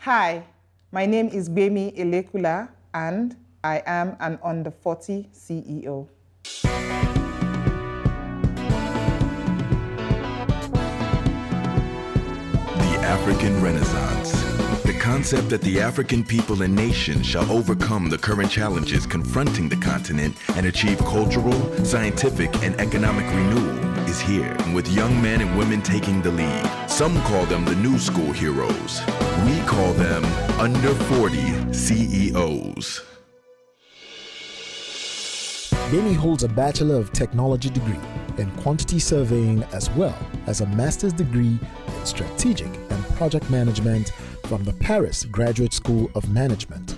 Hi, my name is Gbemi Elekula and I am an under 40 CEO. The African Renaissance. The concept that the African people and nation shall overcome the current challenges confronting the continent and achieve cultural, scientific, and economic renewal is here, with young men and women taking the lead. Some call them the new school heroes. We call them under 40 CEOs. Gbemi holds a Bachelor of Technology degree in quantity surveying as well as a master's degree in strategic and project management from the Paris Graduate School of Management.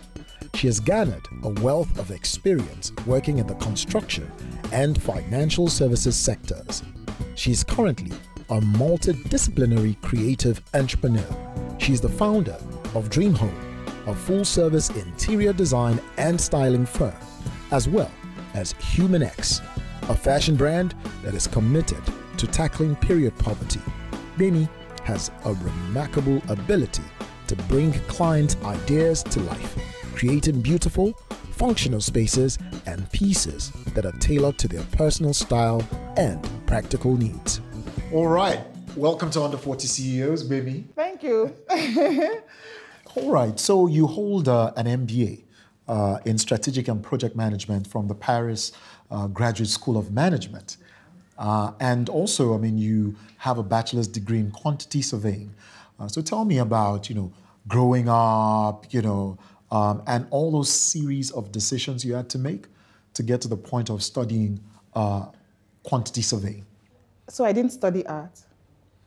She has garnered a wealth of experience working in the construction and financial services sectors. She is currently a multidisciplinary creative entrepreneur. She is the founder of DreamHome, a full-service interior design and styling firm, as well as Humanx, a fashion brand that is committed to tackling period poverty. Gbemi has a remarkable ability to bring client ideas to life, creating beautiful, functional spaces and pieces that are tailored to their personal style and practical needs. All right, welcome to Under 40 CEOs, Gbemi. Thank you. All right, so you hold an MBA in strategic and project management from the Paris Graduate School of Management. And also, I mean, you have a bachelor's degree in quantity surveying. So tell me about, growing up, and all those series of decisions you had to make to get to the point of studying quantity surveying. So I didn't study art.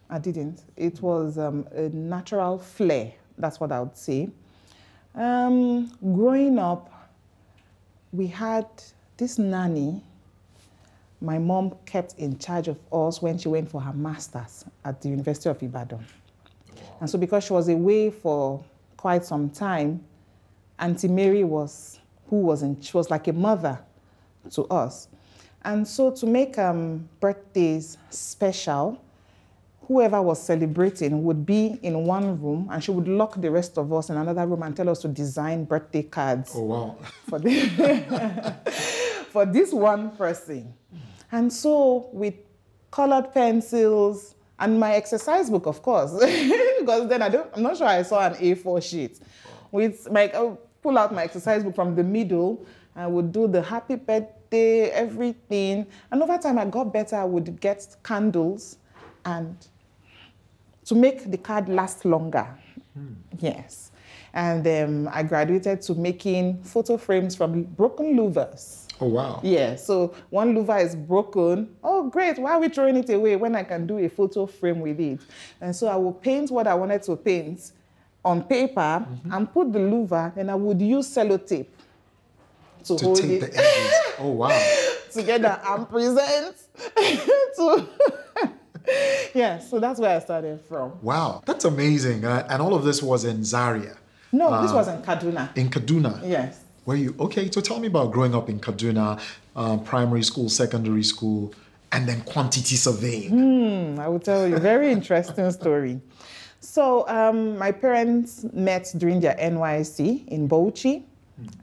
I didn't. It was a natural flair. That's what I would say. Growing up, we had this nanny my mom kept in charge of us when she went for her master's at the University of Ibadan. And so because she was away for quite some time, Auntie Mary she was like a mother to us. And so to make birthdays special, whoever was celebrating would be in one room and she would lock the rest of us in another room and tell us to design birthday cards. Oh, wow. For this one person. And so with colored pencils and my exercise book, of course, because then I'm not sure I saw an A4 sheet. I would pull out my exercise book from the middle. I would do the happy birthday, everything. And over time, I got better. I would get candles and to make the card last longer. Yes. And I graduated to making photo frames from broken louvers. Oh, wow. Yeah, so one louver is broken. Oh, great, why are we throwing it away when I can do a photo frame with it? And so I would paint what I wanted to paint on paper and put the louver, and I would use sellotape to hold tape it. the edges. Oh, wow. Together and present. Yeah, so that's where I started from. Wow, that's amazing. And all of this was in Zaria? No, this was in Kaduna. In Kaduna? Yes. Were you, okay, so tell me about growing up in Kaduna, primary school, secondary school, and then quantity surveying. I will tell you a very interesting story. So my parents met during their NYSC in Bauchi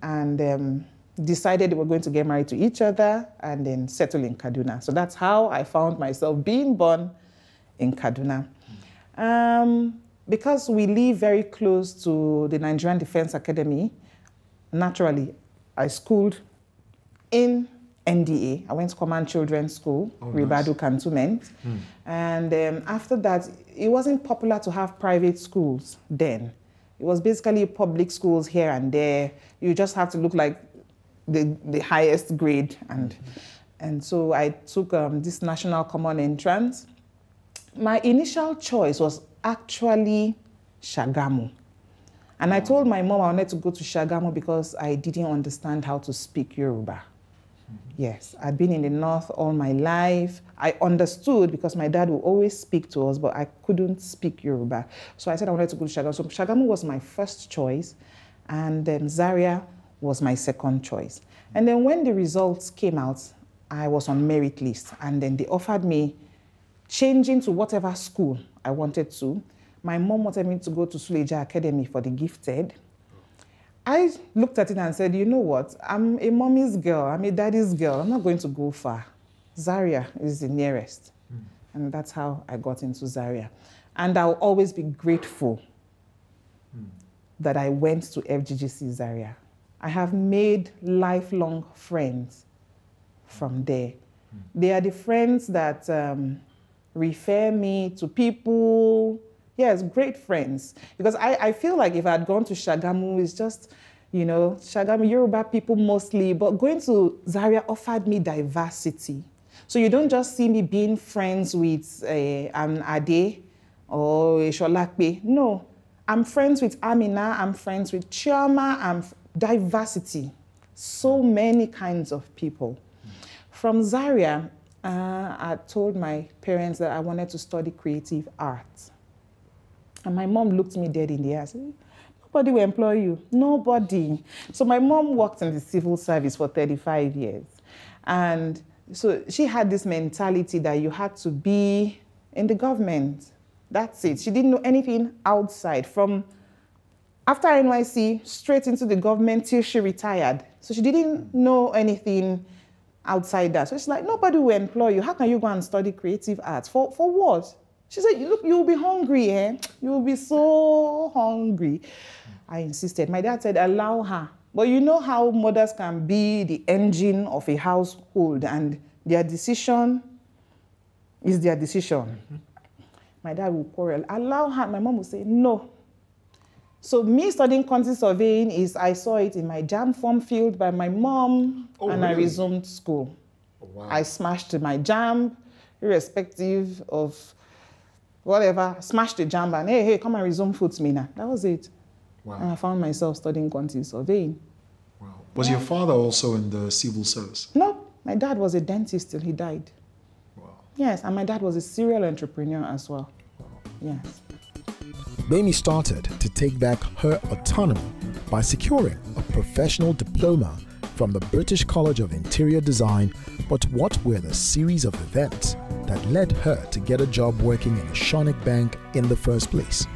and decided they were going to get married to each other and then settle in Kaduna. So that's how I found myself being born in Kaduna. Because we live very close to the Nigerian Defense Academy, naturally, I schooled in NDA. I went to Command Children's School, Ribadu Cantonment. And after that, it wasn't popular to have private schools then. It was basically public schools here and there. You just have to look like the highest grade. And so I took this National Common Entrance. My initial choice was actually Shagamu. And I told my mom I wanted to go to Shagamu because I didn't understand how to speak Yoruba. Yes, I'd been in the North all my life. I understood because my dad would always speak to us, but I couldn't speak Yoruba. So I said I wanted to go to Shagamu. So Shagamu was my first choice, and Zaria was my second choice. And then when the results came out, I was on merit list, and then they offered me changing to whatever school I wanted to. My mom wanted me to go to Suleja Academy for the gifted. I looked at it and said, you know what? I'm a mommy's girl. I'm a daddy's girl. I'm not going to go far. Zaria is the nearest. And that's how I got into Zaria. And I'll always be grateful that I went to FGGC Zaria. I have made lifelong friends from there. They are the friends that refer me to people. Yes, great friends. Because I feel like if I had gone to Shagamu, it's just, you know, Shagamu, Yoruba people mostly, but going to Zaria offered me diversity. So you don't just see me being friends with an Ade or a Sholakbe. No, I'm friends with Amina, I'm friends with Chioma, diversity. So many kinds of people. From Zaria, I told my parents that I wanted to study creative art. And my mom looked me dead in the eye and said, nobody will employ you, nobody. So my mom worked in the civil service for 35 years. And so she had this mentality that you had to be in the government. That's it. She didn't know anything outside. From after NYC, straight into the government till she retired. So she didn't know anything outside that. So she's like, nobody will employ you. How can you go and study creative arts? For what? She said, look, you'll be hungry, eh? You'll be so hungry. I insisted. My dad said, allow her. But you know how mothers can be the engine of a household and their decision is their decision. My dad will quarrel. Allow her. My mom will say, no. So me studying quantity surveying is, I saw it in my JAMB form filled by my mom, and really? I resumed school. Oh, wow. I smashed my JAMB, irrespective of whatever, smashed the JAMB and hey, come and resume FUTSMINA. That was it. Wow. And I found myself studying quantity surveying. Wow. Was your father also in the civil service? No, my dad was a dentist till he died. Wow. Yes, and my dad was a serial entrepreneur as well. Wow. Yes. Gbemi started to take back her autonomy by securing a professional diploma from the British College of Interior Design, but what were the series of events that led her to get a job working in a Shonic bank in the first place?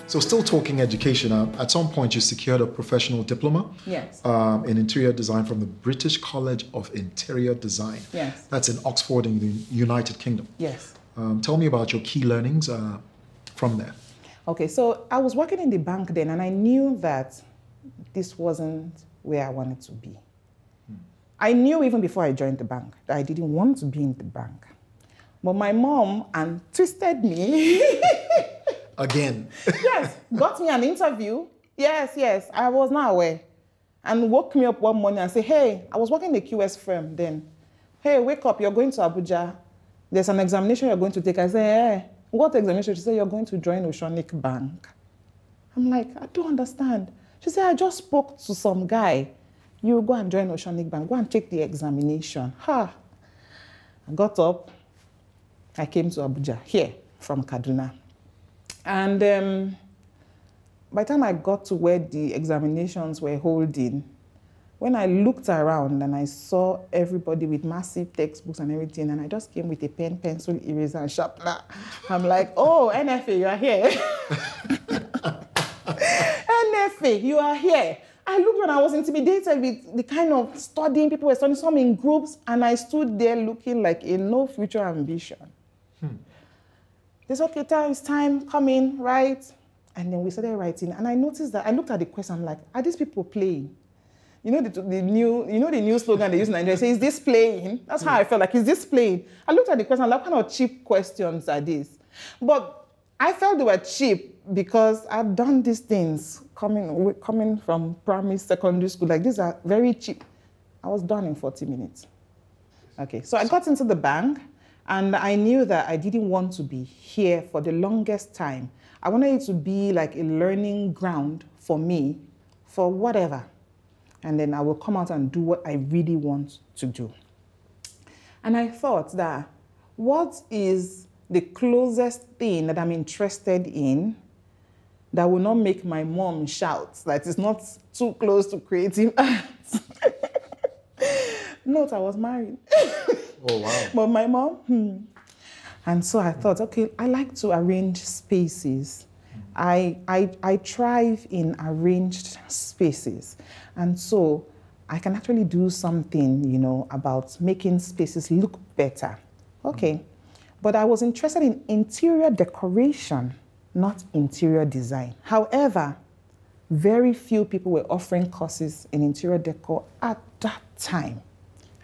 So still talking education, at some point you secured a professional diploma yes. In interior design from the British College of Interior Design. Yes. That's in Oxford in the United Kingdom. Yes. Tell me about your key learnings from there. Okay, so I was working in the bank then, and I knew that this wasn't where I wanted to be. I knew even before I joined the bank that I didn't want to be in the bank. But my mom twisted me. Again. Yes, got me an interview. Yes, I was not aware. And woke me up one morning and said, hey, I was working in a QS firm then. Hey, wake up, you're going to Abuja. There's an examination you're going to take. I said, hey, what examination? She said, you're going to join Oceanic Bank. I'm like, I don't understand. She said, I just spoke to some guy. You go and join Oceanic Bank. Go and take the examination. I got up. I came to Abuja, here, from Kaduna. And by the time I got to where the examinations were holding, when I looked around and I saw everybody with massive textbooks and everything, and I just came with a pen, pencil, eraser, and sharpener, I'm like, oh, NFA, you are here. NFA, you are here. I looked when I was intimidated with the kind of studying, people were studying, some in groups, and I stood there looking like a no future ambition. They said, okay, it's time, come in, write. And then we started writing, and I noticed that, I looked at the question, I'm like, are these people playing? You know the new slogan they use in Nigeria, say, is this playing? That's how I felt like, is this playing? I looked at the question, like, what kind of cheap questions are these? But I felt they were cheap because I've done these things coming from primary, secondary school. Like, these are very cheap. I was done in 40 minutes. Okay, so I got into the bank, and I knew that I didn't want to be here for the longest time. I wanted it to be like a learning ground for me, for whatever. And then I will come out and do what I really want to do. And I thought that, what is the closest thing that I'm interested in that will not make my mom shout, that is not too close to creative arts? Note, I was married. Oh, wow. But my mom, And so I thought, okay, I like to arrange spaces. I thrive in arranged spaces. And so I can actually do something, you know, about making spaces look better. Okay. But I was interested in interior decoration, not interior design. However, very few people were offering courses in interior decor at that time.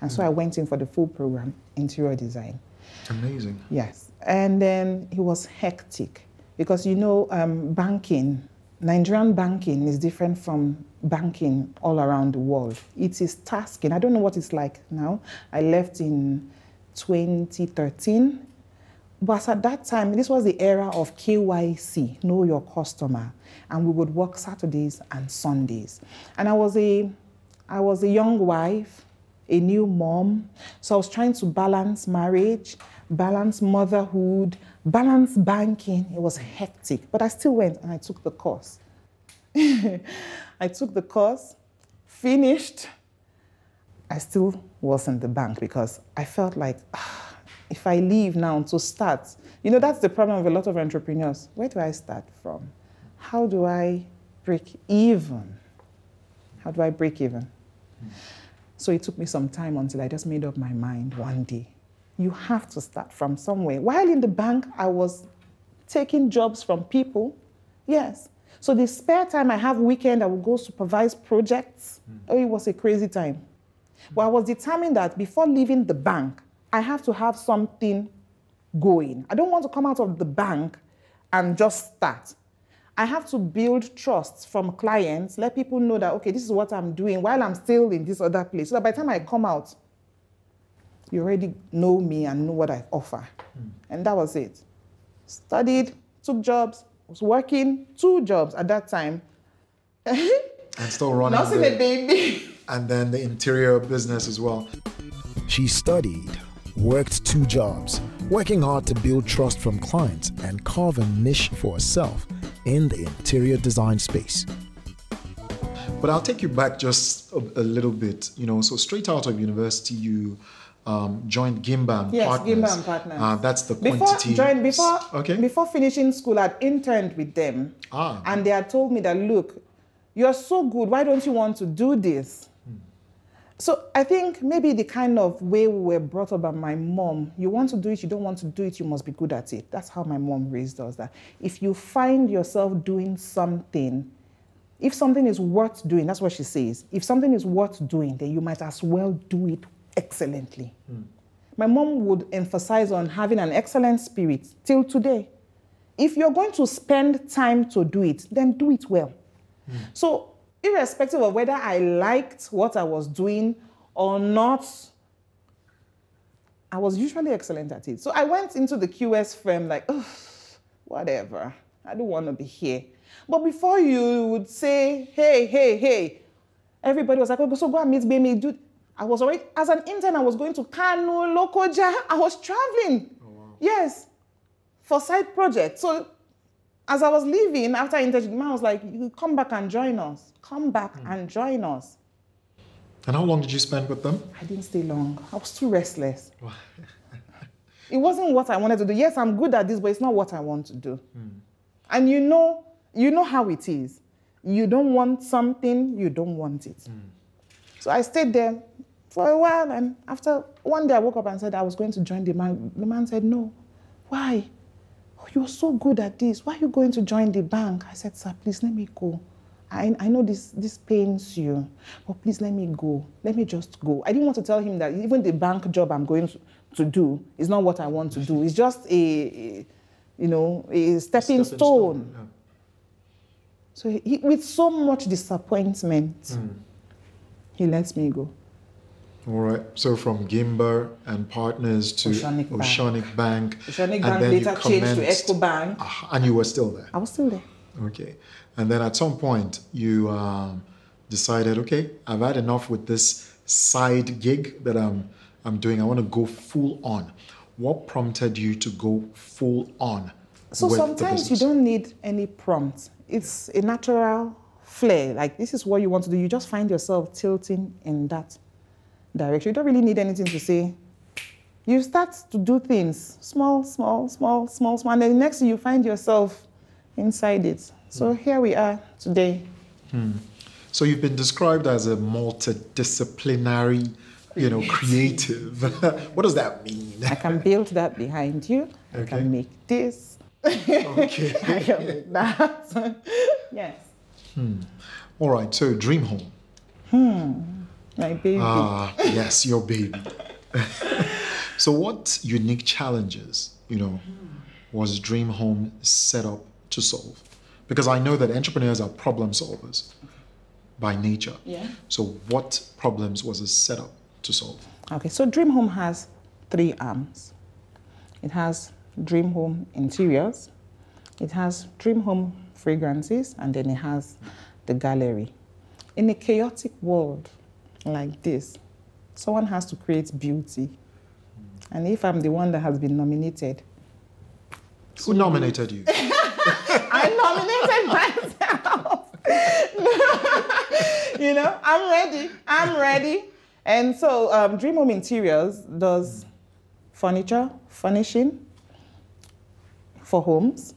And so I went in for the full program, interior design. Amazing. Yes. And then it was hectic because, you know, banking, Nigerian banking is different from banking all around the world. It is tasking. I don't know what it's like now. I left in 2013. But at that time, this was the era of KYC, know your customer. And we would work Saturdays and Sundays. And I was a young wife, a new mom. So I was trying to balance marriage, balance motherhood, balance banking. It was hectic. But I still went and I took the course. I took the course, finished. I still was in the bank because I felt like, if I leave now to start, you know, that's the problem of a lot of entrepreneurs. Where do I start from? How do I break even? How do I break even? So it took me some time until I just made up my mind one day. You have to start from somewhere. While in the bank, I was taking jobs from people. Yes. So the spare time I have weekend, I would go supervise projects. Oh, it was a crazy time. But I was determined that before leaving the bank, I have to have something going. I don't want to come out of the bank and just start. I have to build trust from clients, let people know that, okay, this is what I'm doing while I'm still in this other place. So that by the time I come out, you already know me and know what I offer. And that was it. Studied, took jobs, was working 2 jobs at that time. And still running. Nursing a baby. And then the interior business as well. She studied, worked 2 jobs, working hard to build trust from clients and carve a niche for herself in the interior design space. But I'll take you back just a little bit. You know, so straight out of university, you joined Gimba and Partners. Yes, Gimba and Partners. That's the quantity. Before finishing school, I'd interned with them. And they had told me that, look, you're so good, why don't you want to do this? So I think maybe the kind of way we were brought up by my mom, you want to do it, you don't want to do it, you must be good at it. That's how my mom raised us. That if you find yourself doing something, if something is worth doing, that's what she says. If something is worth doing, then you might as well do it excellently. My mom would emphasize on having an excellent spirit till today. If you're going to spend time to do it, then do it well. So irrespective of whether I liked what I was doing or not, I was usually excellent at it. So I went into the QS firm like, oh, whatever, I don't want to be here. But before you would say, hey, everybody was like, oh, so go and meet Gbemi. Dude, I was already, as an intern, I was going to Kano, Lokoja. I was traveling. Oh, wow. Yes, for side projects. So as I was leaving after internship, the man was like, you come back and join us. Come back and join us. And how long did you spend with them? I didn't stay long. I was too restless. It wasn't what I wanted to do. Yes, I'm good at this, but it's not what I want to do. And you know how it is. You don't want something, you don't want it. So I stayed there for a while, and after one day I woke up and said I was going to join the man. The man said, no. Why? Oh, you're so good at this. Why are you going to join the bank? I said, sir, please let me go. I know this pains you, but please let me go. Let me just go. I didn't want to tell him that even the bank job I'm going to do is not what I want to do. It's just a stepping stone. Yeah. So he, with so much disappointment, he lets me go. All right. So from Gimba and Partners to Oceanic Bank. Oceanic Bank later changed to EcoBank. And you were still there? I was still there. Okay. And then at some point, you decided, okay, I've had enough with this side gig that I'm doing. I want to go full on. What prompted you to go full on? So sometimes you don't need any prompt. It's a natural flair. Like, this is what you want to do. You just find yourself tilting in that direction. You don't really need anything to say. You start to do things small, and then the next thing you find yourself inside it. So here we are today. So you've been described as a multidisciplinary, creative. What does that mean? I can build that behind you. Okay. I can make this. Okay. I can make that. Yes. All right, so DreamHome. My baby. Yes, your baby. So what unique challenges, was DreamHome set up to solve? Because I know that entrepreneurs are problem solvers by nature. Yeah. So what problems was it set up to solve? Okay, so DreamHome has 3 arms. It has DreamHome Interiors, it has DreamHome Fragrances, and then it has the gallery. In a chaotic world like this, someone has to create beauty. And if I'm the one that has been nominated. Who nominated you? I nominated myself. I'm ready. And so DreamHome Interiors does furniture, furnishing for homes.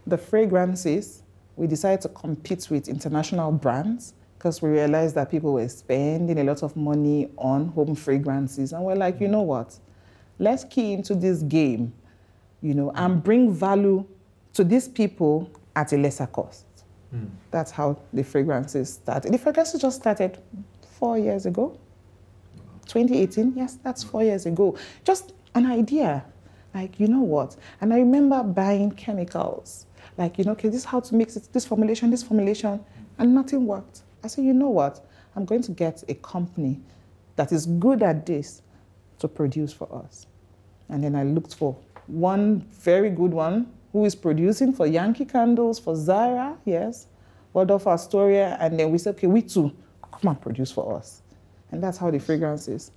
The fragrances, we decided to compete with international brands because we realized that people were spending a lot of money on home fragrances. And we're like, you know what? Let's key into this game, and bring value to these people at a lesser cost. That's how the fragrances started. The fragrances just started 4 years ago. 2018, yes, that's 4 years ago. Just an idea, like, you know what? And I remember buying chemicals, like, okay, this is how to mix it, this formulation, and nothing worked. I said, you know what? I'm going to get a company that is good at this to produce for us. And then I looked for one very good one who is producing for Yankee Candles, for Zara, yes, Waldorf Astoria, and then we said, okay, we too, come and produce for us. And that's how the fragrances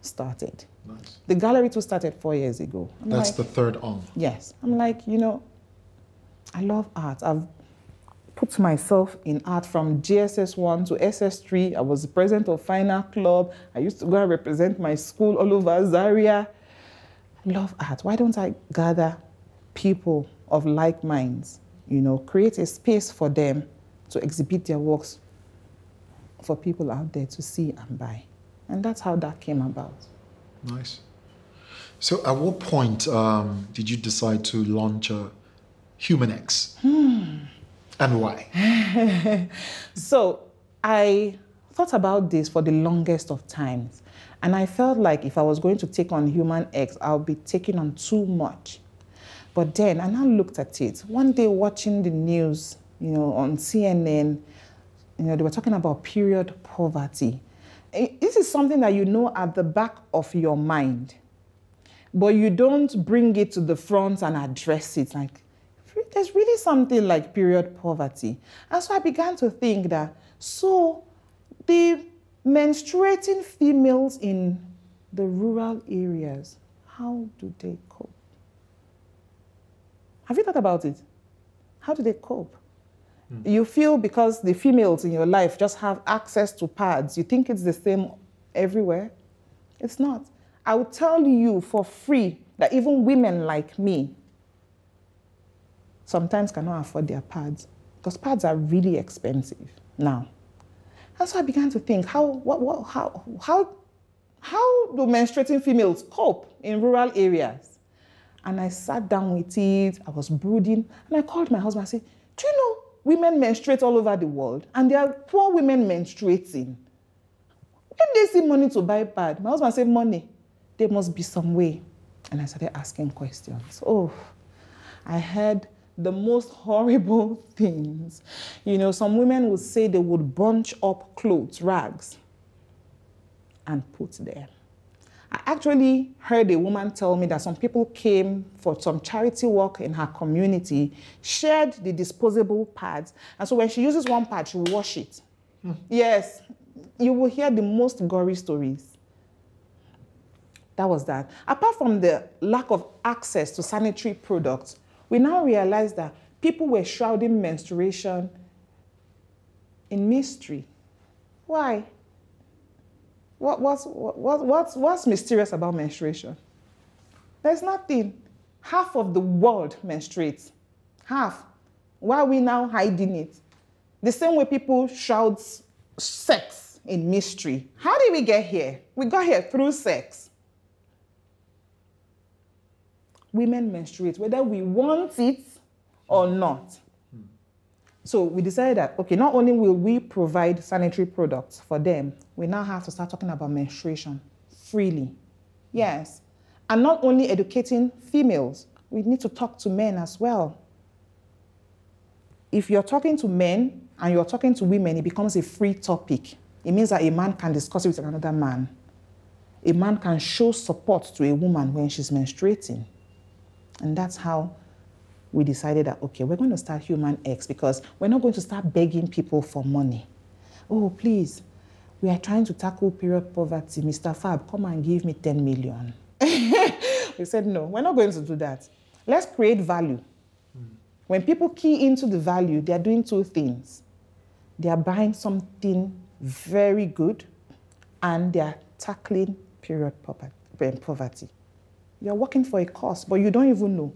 started. Nice. The gallery too started 4 years ago. That's the third arm. Yes. I'm like, I love art. I've put myself in art from GSS 1 to SS3. I was the president of Fine Art Club. I used to go and represent my school all over Zaria. I love art. Why don't I gather people of like minds, create a space for them to exhibit their works for people out there to see and buy. And that's how that came about. Nice. So at what point did you decide to launch Humanx? And why? So I thought about this for the longest of times. And I felt like if I was going to take on Humanx, I would be taking on too much. But then I now looked at it. One day watching the news, on CNN, they were talking about period poverty. This is something that at the back of your mind, but you don't bring it to the front and address it. Like, there's really something like period poverty. And so I began to think that, so the menstruating females in the rural areas, how do they cope? Have you thought about it? How do they cope? You feel because the females in your life just have access to pads, you think it's the same everywhere? It's not. I will tell you for free that even women like me sometimes cannot afford their pads because pads are really expensive now. And so I began to think, how do menstruating females cope in rural areas? And I sat down with it, I was brooding, and I called my husband and said, do you know women menstruate all over the world, and there are poor women menstruating? When they see money to buy pad, my husband said, money, there must be some way. And I started asking questions. Oh, I heard the most horrible things. Some women would say they would bunch up clothes, rags, and put them. I actually heard a woman tell me that some people came for some charity work in her community, shared the disposable pads, and so when she uses one pad, she will wash it. Yes, you will hear the most gory stories. That was that. Apart from the lack of access to sanitary products, we now realize that people were shrouding menstruation in mystery. Why? What's mysterious about menstruation? There's nothing. Half of the world menstruates. Half. Why are we now hiding it? The same way people shout sex in mystery. How did we get here? We got here through sex. Women menstruate, whether we want it or not. So we decided that, okay, not only will we provide sanitary products for them, we now have to start talking about menstruation freely. Yes. And not only educating females, we need to talk to men as well. If you're talking to men and you're talking to women, it becomes a free topic. It means that a man can discuss it with another man. A man can show support to a woman when she's menstruating. And that's how we decided that, okay, we're going to start Humanx because we're not going to start begging people for money. Oh, please, we are trying to tackle period poverty. Mr. Fab, come and give me 10 million. We said, no, we're not going to do that. Let's create value. When people key into the value, they're doing two things. They are buying something very good and they're tackling period poverty. You're working for a cause, but you don't even know.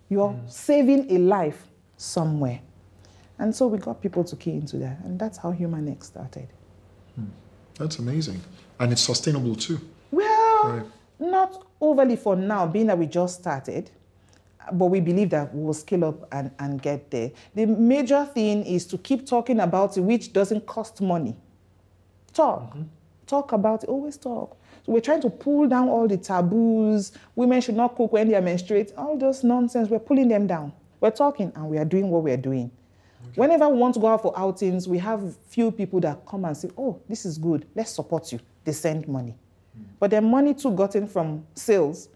You're saving a life somewhere. And so we got people to key into that. And that's how Humanx started. That's amazing. And it's sustainable too. Well, not overly for now, being that we just started. But we believe that we'll scale up and get there. The major thing is to keep talking about it, which doesn't cost money. Talk. Talk about it. Always talk. So we're trying to pull down all the taboos. Women should not cook when they are menstruating. All those nonsense, we're pulling them down. We're talking and we are doing what we're doing. Okay. Whenever we want to go out for outings, we have few people that come and say, oh, this is good. Let's support you. They send money. But the money too gotten from sales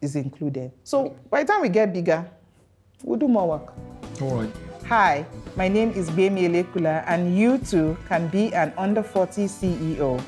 is included. So by the time we get bigger, we'll do more work. All right. Hi, my name is Gbemi Elekula, and you too can be an under 40 CEO.